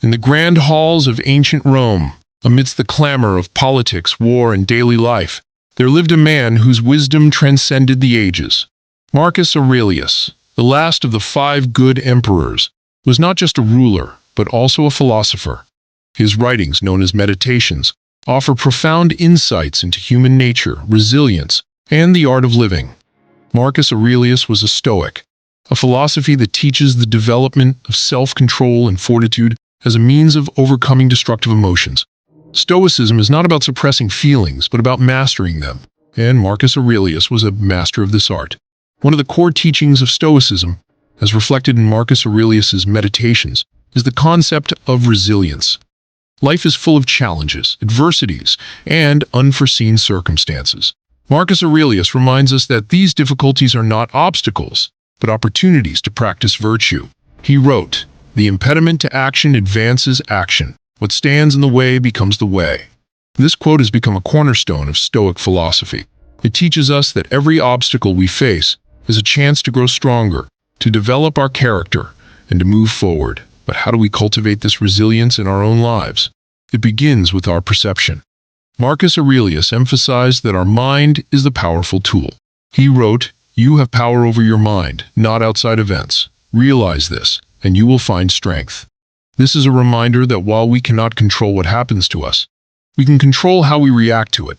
In the grand halls of ancient Rome, amidst the clamor of politics, war, and daily life, there lived a man whose wisdom transcended the ages. Marcus Aurelius, the last of the 5 good emperors, was not just a ruler, but also a philosopher. His writings, known as Meditations, offer profound insights into human nature, resilience, and the art of living. Marcus Aurelius was a Stoic, a philosophy that teaches the development of self-control and fortitude as a means of overcoming destructive emotions. Stoicism is not about suppressing feelings, but about mastering them, and Marcus Aurelius was a master of this art. One of the core teachings of Stoicism, as reflected in Marcus Aurelius's Meditations, is the concept of resilience. Life is full of challenges, adversities, and unforeseen circumstances. Marcus Aurelius reminds us that these difficulties are not obstacles, but opportunities to practice virtue. He wrote, "The impediment to action advances action. What stands in the way becomes the way." This quote has become a cornerstone of Stoic philosophy. It teaches us that every obstacle we face is a chance to grow stronger, to develop our character, and to move forward. But how do we cultivate this resilience in our own lives? It begins with our perception. Marcus Aurelius emphasized that our mind is the powerful tool. He wrote, "You have power over your mind, not outside events. Realize this, and you will find strength." This is a reminder that while we cannot control what happens to us, we can control how we react to it.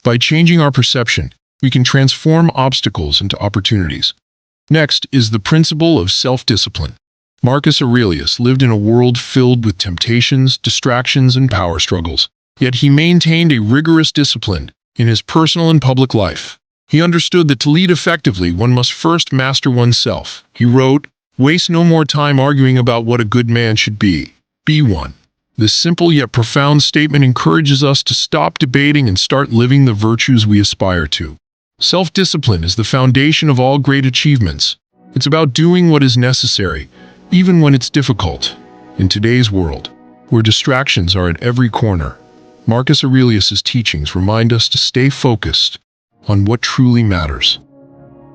By changing our perception, we can transform obstacles into opportunities. Next is the principle of self-discipline. Marcus Aurelius lived in a world filled with temptations, distractions, and power struggles. Yet he maintained a rigorous discipline in his personal and public life. He understood that to lead effectively, one must first master oneself. He wrote, "Waste no more time arguing about what a good man should be. Be one." This simple yet profound statement encourages us to stop debating and start living the virtues we aspire to. Self-discipline is the foundation of all great achievements. It's about doing what is necessary, even when it's difficult. In today's world, where distractions are at every corner, Marcus Aurelius's teachings remind us to stay focused on what truly matters.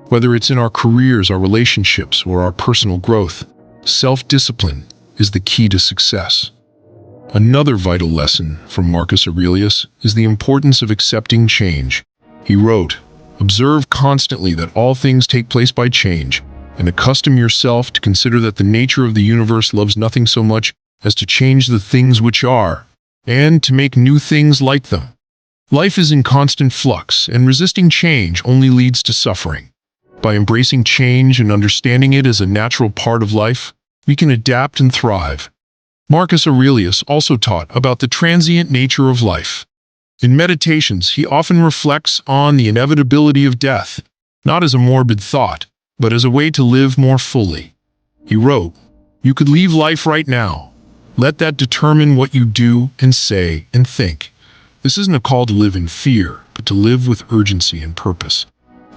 Whether it's in our careers, our relationships, or our personal growth, self-discipline is the key to success. Another vital lesson from Marcus Aurelius is the importance of accepting change. He wrote, "Observe constantly that all things take place by change, and accustom yourself to consider that the nature of the universe loves nothing so much as to change the things which are, and to make new things like them." Life is in constant flux, and resisting change only leads to suffering. By embracing change and understanding it as a natural part of life, we can adapt and thrive. Marcus Aurelius also taught about the transient nature of life. In Meditations, he often reflects on the inevitability of death, not as a morbid thought, but as a way to live more fully. He wrote, "You could leave life right now. Let that determine what you do and say and think." This isn't a call to live in fear, but to live with urgency and purpose.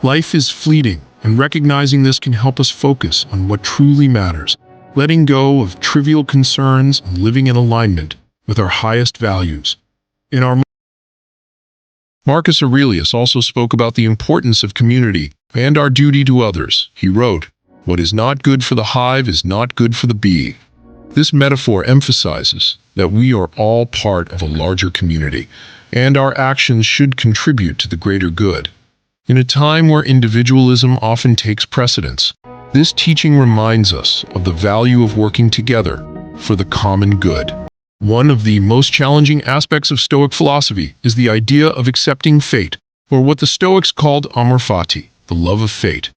Life is fleeting, and recognizing this can help us focus on what truly matters, letting go of trivial concerns and living in alignment with our highest values. In our Marcus Aurelius also spoke about the importance of community and our duty to others. He wrote, "What is not good for the hive is not good for the bee." This metaphor emphasizes that we are all part of a larger community, and our actions should contribute to the greater good. In a time where individualism often takes precedence, this teaching reminds us of the value of working together for the common good. One of the most challenging aspects of Stoic philosophy is the idea of accepting fate, or what the Stoics called amor fati, the love of fate.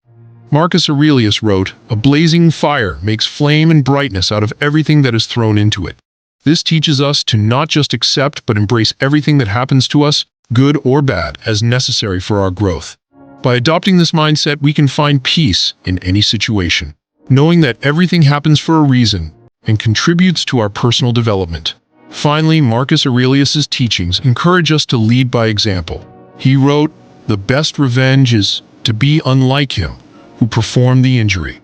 Marcus Aurelius wrote, "A blazing fire makes flame and brightness out of everything that is thrown into it." This teaches us to not just accept but embrace everything that happens to us, good or bad, as necessary for our growth. By adopting this mindset, we can find peace in any situation, knowing that everything happens for a reason and contributes to our personal development. Finally, Marcus Aurelius's teachings encourage us to lead by example. He wrote, "The best revenge is to be unlike him who performed the injury."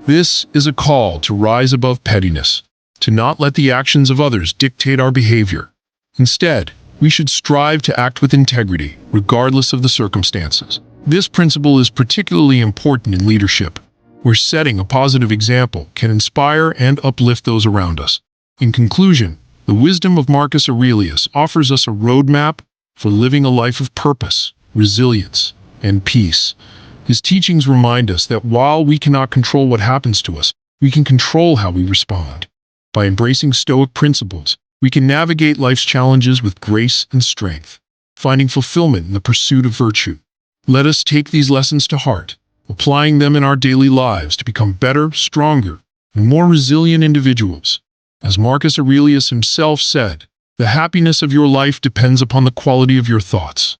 This is a call to rise above pettiness, to not let the actions of others dictate our behavior. Instead, we should strive to act with integrity, regardless of the circumstances. This principle is particularly important in leadership, where setting a positive example can inspire and uplift those around us. In conclusion, the wisdom of Marcus Aurelius offers us a roadmap for living a life of purpose, resilience, and peace. His teachings remind us that while we cannot control what happens to us, we can control how we respond. By embracing Stoic principles, we can navigate life's challenges with grace and strength, finding fulfillment in the pursuit of virtue. Let us take these lessons to heart, applying them in our daily lives to become better, stronger, and more resilient individuals. As Marcus Aurelius himself said, the happiness of your life depends upon the quality of your thoughts.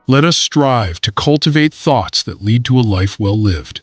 Let us strive to cultivate thoughts that lead to a life well lived.